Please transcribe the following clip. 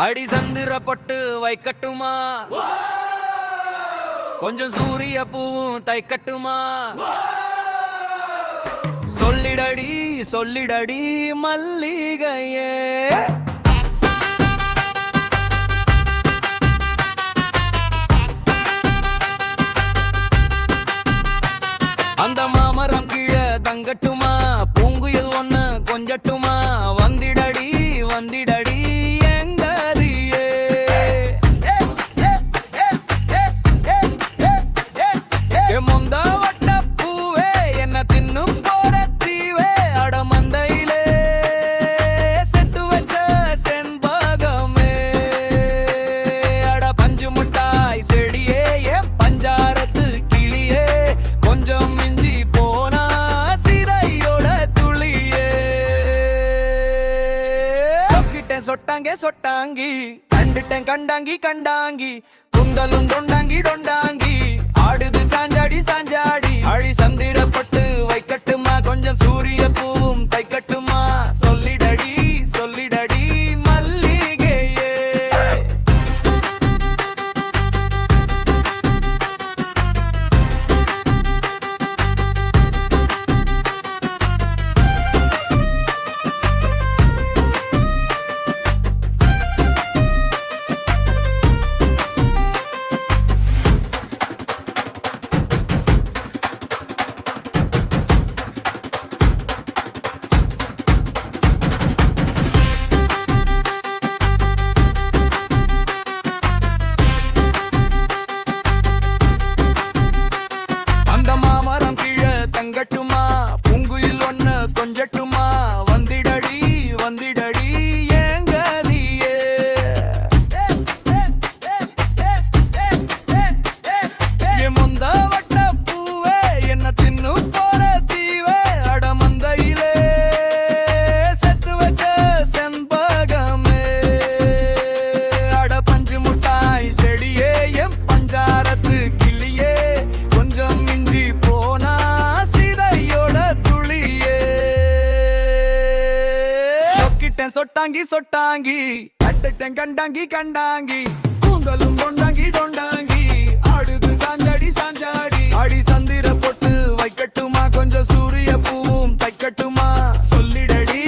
அடி சந்திர பொட்டு வைக்கட்டுமா, கொஞ்சம் சூரிய பூவும் தைக்கட்டுமா, சொல்லிடடி சொல்லிடடி மல்லிகையே. அந்த மாமரம் கீழே தங்கட்டுமா, பூங்குயில் ஒண்ணு கொஞ்சட்டுமா, வந்திடடி வந்திடடி எங்கதியே. முந்த வட்ட பூவே என்ன தின்னும் போற தீவே, அடமந்தையிலே செத்து வச்ச செண்பகமே, அட பஞ்சு முட்டாய் செடியே என் பஞ்சாரத்து கிளியே, கொஞ்சம் மிஞ்சி போனா சிறையோட துளியே. சொக்கிட்டேன் சொட்டாங்கே சொட்டாங்கி, கண்டுட்டேன் கண்டாங்கி கண்டாங்கி, குந்தலும் டொண்டாங்கி டொண்டாங்கி, ஆடுது சாஞ்சாடி சாஞ்சாடி. அழி சந்திர பட்டு வைக்கட்டுமா, கொஞ்சம் சூரிய பூவும் தைக்கட்டுமா, சொல்லிடடி சொல்லிடடி மல்லிகையே. தங்கட்டுமா, பூங்குயில் ஒண்ணு கொஞ்சட்டுமா, வந்திடடி வந்திடடி ஏங்கதியே. முந்த வட்ட பூவே என்ன தின்னு போற தீவே, அடமந்தையிலே செத்து வச்ச செண்பகமே, அட பஞ்சு முட்டாய் செடியே என் பஞ்சாரத்து கிளியே, கொஞ்சம் மிஞ்சி போனா சொட்டாங்கி சொட்டாங்கி, கட்டுட்டேன் கண்டாங்கி கண்டாங்கி, கூந்தலும் டொண்டாங்கி டொண்டாங்கி, ஆடுது சாஞ்சாடி சாஞ்சாடி. அடி சந்திர பொட்டு வைக்கட்டுமா, கொஞ்சம் சூரிய பூவும் தைக்கட்டுமா, சொல்லிடடி